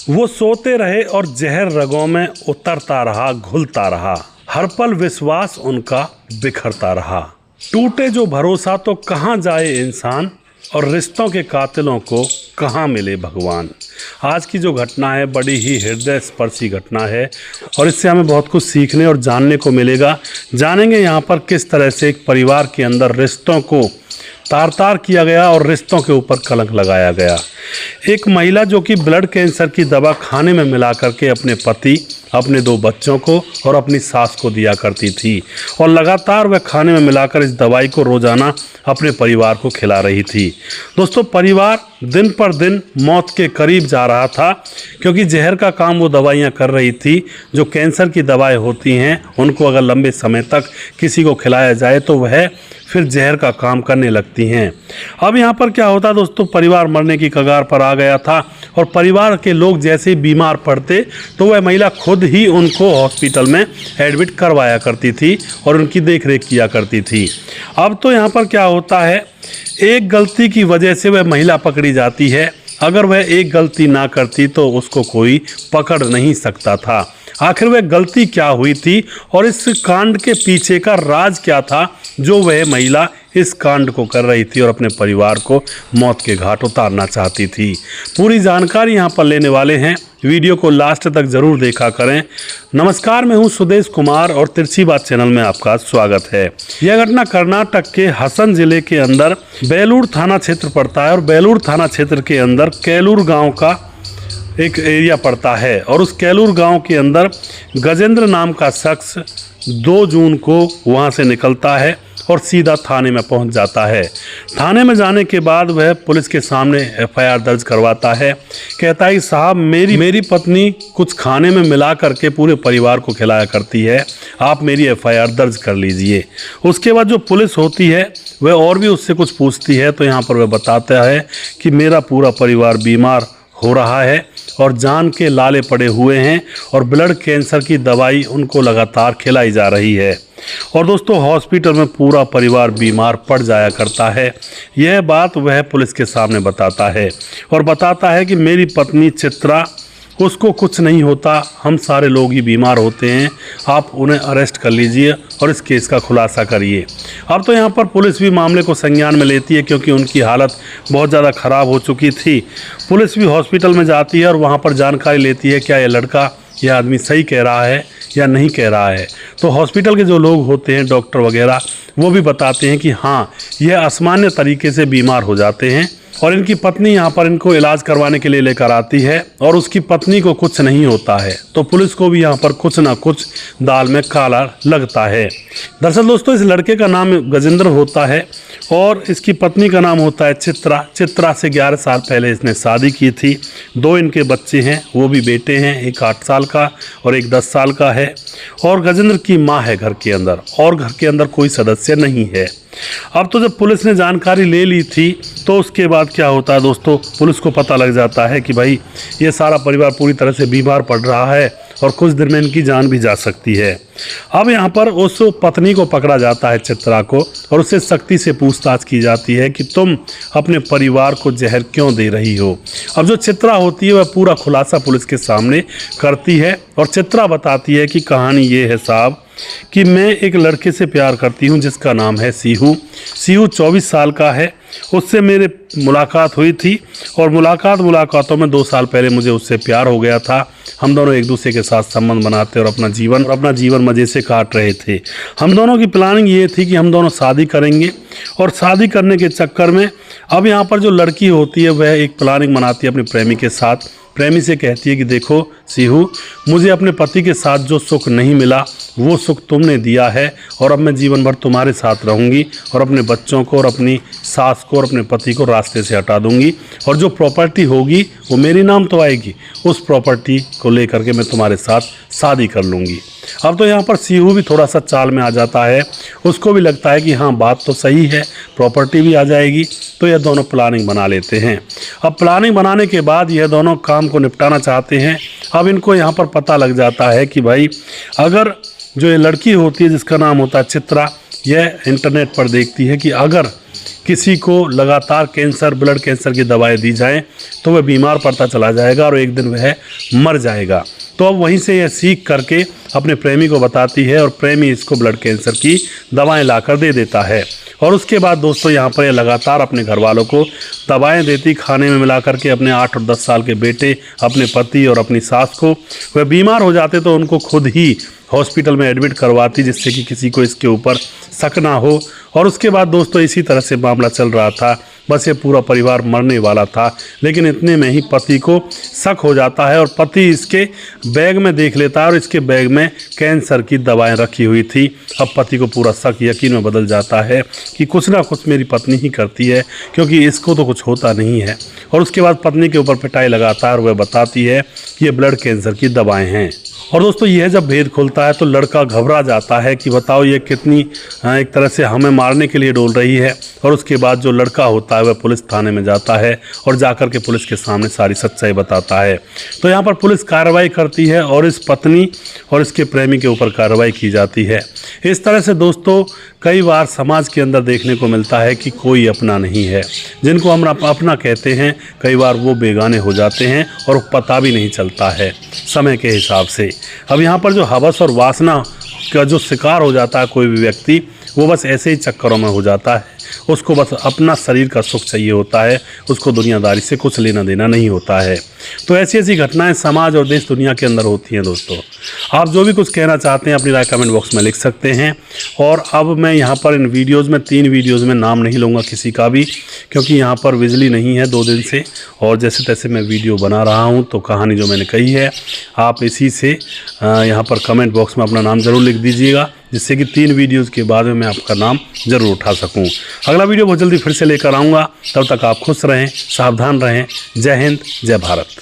वो सोते रहे और जहर रगों में उतरता रहा, घुलता रहा। हर पल विश्वास उनका बिखरता रहा। टूटे जो भरोसा तो कहाँ जाए इंसान, और रिश्तों के कातिलों को कहाँ मिले भगवान। आज की जो घटना है बड़ी ही हृदय स्पर्शी घटना है और इससे हमें बहुत कुछ सीखने और जानने को मिलेगा। जानेंगे यहाँ पर किस तरह से एक परिवार के अंदर रिश्तों को तार तार किया गया और रिश्तों के ऊपर कलंक लगाया गया। एक महिला जो कि ब्लड कैंसर की दवा खाने में मिला करके अपने पति, अपने 2 बच्चों को और अपनी सास को दिया करती थी और लगातार वह खाने में मिलाकर इस दवाई को रोज़ाना अपने परिवार को खिला रही थी। दोस्तों, परिवार दिन पर दिन मौत के करीब जा रहा था क्योंकि जहर का काम वो दवाइयाँ कर रही थी। जो कैंसर की दवाएं होती हैं उनको अगर लंबे समय तक किसी को खिलाया जाए तो वह फिर जहर का काम करने लगती हैं। अब यहाँ पर क्या होता दोस्तों, परिवार मरने की कगार पर आ गया था और परिवार के लोग जैसे ही बीमार पड़ते तो वह महिला खुद ही उनको हॉस्पिटल में एडमिट करवाया करती थी और उनकी देखरेख किया करती थी। अब तो यहाँ पर क्या होता है, एक गलती की वजह से वह महिला पकड़ी जाती है। अगर वह एक गलती ना करती तो उसको कोई पकड़ नहीं सकता था। आखिर वह गलती क्या हुई थी और इस कांड के पीछे का राज क्या था जो वह महिला इस कांड को कर रही थी और अपने परिवार को मौत के घाट उतारना चाहती थी। पूरी जानकारी यहाँ पर लेने वाले हैं, वीडियो को लास्ट तक जरूर देखा करें। नमस्कार, मैं हूँ सुदेश कुमार और तिरछी बात चैनल में आपका स्वागत है। यह घटना कर्नाटक के हसन जिले के अंदर बेलूर थाना क्षेत्र पड़ता है और बेलूर थाना क्षेत्र के अंदर केलूर गांव का एक एरिया पड़ता है और उस केलूर गांव के अंदर गजेंद्र नाम का शख्स 2 जून को वहां से निकलता है और सीधा थाने में पहुंच जाता है। थाने में जाने के बाद वह पुलिस के सामने एफआईआर दर्ज करवाता है। कहता है कि साहब, मेरी पत्नी कुछ खाने में मिला करके पूरे परिवार को खिलाया करती है, आप मेरी एफआईआर दर्ज कर लीजिए। उसके बाद जो पुलिस होती है वह और भी उससे कुछ पूछती है तो यहाँ पर वह बताता है कि मेरा पूरा परिवार बीमार हो रहा है और जान के लाले पड़े हुए हैं और ब्लड कैंसर की दवाई उनको लगातार खिलाई जा रही है। और दोस्तों, हॉस्पिटल में पूरा परिवार बीमार पड़ जाया करता है। यह बात वह पुलिस के सामने बताता है और बताता है कि मेरी पत्नी चित्रा, उसको कुछ नहीं होता, हम सारे लोग ही बीमार होते हैं, आप उन्हें अरेस्ट कर लीजिए और इस केस का खुलासा करिए। अब तो यहाँ पर पुलिस भी मामले को संज्ञान में लेती है क्योंकि उनकी हालत बहुत ज़्यादा ख़राब हो चुकी थी। पुलिस भी हॉस्पिटल में जाती है और वहाँ पर जानकारी लेती है क्या यह आदमी सही कह रहा है या नहीं कह रहा है। तो हॉस्पिटल के जो लोग होते हैं, डॉक्टर वगैरह, वो भी बताते हैं कि हाँ, यह असामान्य तरीके से बीमार हो जाते हैं और इनकी पत्नी यहाँ पर इनको इलाज करवाने के लिए लेकर आती है और उसकी पत्नी को कुछ नहीं होता है। तो पुलिस को भी यहाँ पर कुछ ना कुछ दाल में काला लगता है। दरअसल दोस्तों, इस लड़के का नाम गजेंद्र होता है और इसकी पत्नी का नाम होता है चित्रा। चित्रा से 11 साल पहले इसने शादी की थी। 2 इनके बच्चे हैं, वो भी बेटे हैं, एक 8 साल का और एक 10 साल का है। और गजेंद्र की माँ है घर के अंदर और घर के अंदर कोई सदस्य नहीं है। अब तो जब पुलिस ने जानकारी ले ली थी तो उसके बाद क्या होता है दोस्तों, पुलिस को पता लग जाता है कि भाई ये सारा परिवार पूरी तरह से बीमार पड़ रहा है और कुछ दिन में इनकी जान भी जा सकती है। अब यहाँ पर उस पत्नी को पकड़ा जाता है, चित्रा को, और उससे सख्ती से पूछताछ की जाती है कि तुम अपने परिवार को जहर क्यों दे रही हो। अब जो चित्रा होती है वह पूरा खुलासा पुलिस के सामने करती है और चित्रा बताती है कि कहानी ये है साहब कि मैं एक लड़के से प्यार करती हूँ जिसका नाम है सीहू। सीहू 24 साल का है। उससे मेरे मुलाकात हुई थी और मुलाकातों में 2 साल पहले मुझे उससे प्यार हो गया था। हम दोनों एक दूसरे के साथ संबंध बनाते और अपना जीवन मज़े से काट रहे थे। हम दोनों की प्लानिंग ये थी कि हम दोनों शादी करेंगे और शादी करने के चक्कर में अब यहाँ पर जो लड़की होती है वह एक प्लानिंग बनाती है अपने प्रेमी के साथ। प्रेमी से कहती है कि देखो सीहू, मुझे अपने पति के साथ जो सुख नहीं मिला वो सुख तुमने दिया है और अब मैं जीवन भर तुम्हारे साथ रहूँगी और अपने बच्चों को और अपनी सास को और अपने पति को रास्ते से हटा दूँगी और जो प्रॉपर्टी होगी वो मेरे नाम तो आएगी, उस प्रॉपर्टी को लेकर के मैं तुम्हारे साथ शादी कर लूँगी। अब तो यहाँ पर सीहू भी थोड़ा सा चाल में आ जाता है। उसको भी लगता है कि हाँ, बात तो सही है, प्रॉपर्टी भी आ जाएगी। तो यह दोनों प्लानिंग बना लेते हैं। अब प्लानिंग बनाने के बाद यह दोनों काम को निपटाना चाहते हैं। अब इनको यहाँ पर पता लग जाता है कि भाई अगर जो ये लड़की होती है जिसका नाम होता है चित्रा, यह इंटरनेट पर देखती है कि अगर किसी को लगातार कैंसर, ब्लड कैंसर की दवाएं दी जाएं तो वह बीमार पड़ता चला जाएगा और एक दिन वह मर जाएगा। तो अब वहीं से यह सीख करके अपने प्रेमी को बताती है और प्रेमी इसको ब्लड कैंसर की दवाएं लाकर दे देता है। और उसके बाद दोस्तों यहाँ पर यह लगातार अपने घर वालों को दवाएं देती, खाने में मिला करके अपने 8 और 10 साल के बेटे, अपने पति और अपनी सास को। वह बीमार हो जाते तो उनको खुद ही हॉस्पिटल में एडमिट करवाती, जिससे कि किसी को इसके ऊपर शक ना हो। और उसके बाद दोस्तों इसी तरह से मामला चल रहा था। बस ये पूरा परिवार मरने वाला था, लेकिन इतने में ही पति को शक हो जाता है और पति इसके बैग में देख लेता है और इसके बैग में कैंसर की दवाएं रखी हुई थी। अब पति को पूरा शक यकीन में बदल जाता है कि कुछ ना कुछ मेरी पत्नी ही करती है, क्योंकि इसको तो कुछ होता नहीं है। और उसके बाद पत्नी के ऊपर पिटाई लगाता है और वह बताती है कि ये ब्लड कैंसर की दवाएँ हैं। और दोस्तों यह जब भेद खुलता है तो लड़का घबरा जाता है कि बताओ ये कितनी एक तरह से हमें मारने के लिए डोल रही है। और उसके बाद जो लड़का होता है वह पुलिस थाने में जाता है और जाकर के पुलिस के सामने सारी सच्चाई बताता है। तो यहाँ पर पुलिस कार्रवाई करती है और इस पत्नी और इसके प्रेमी के ऊपर कार्रवाई की जाती है। इस तरह से दोस्तों कई बार समाज के अंदर देखने को मिलता है कि कोई अपना नहीं है। जिनको हम अपना कहते हैं कई बार वो बेगाने हो जाते हैं और पता भी नहीं चलता है समय के हिसाब से। अब यहाँ पर जो हवस और वासना का जो शिकार हो जाता है कोई भी व्यक्ति, वो बस ऐसे ही चक्करों में हो जाता है। उसको बस अपना शरीर का सुख चाहिए होता है, उसको दुनियादारी से कुछ लेना देना नहीं होता है। तो ऐसी ऐसी घटनाएं समाज और देश दुनिया के अंदर होती हैं। दोस्तों आप जो भी कुछ कहना चाहते हैं अपनी राय कमेंट बॉक्स में लिख सकते हैं। और अब मैं यहाँ पर इन वीडियोज़ में 3 वीडियोज़ में नाम नहीं लूँगा किसी का भी, क्योंकि यहाँ पर बिजली नहीं है 2 दिन से, और जैसे तैसे मैं वीडियो बना रहा हूँ। तो कहानी जो मैंने कही है आप इसी से यहाँ पर कमेंट बॉक्स में अपना नाम ज़रूर लिख दीजिएगा, जिससे कि 3 वीडियोज़ के बाद में मैं आपका नाम ज़रूर उठा सकूं। अगला वीडियो बहुत जल्दी फिर से लेकर आऊँगा। तब तक आप खुश रहें, सावधान रहें। जय हिंद, जय भारत।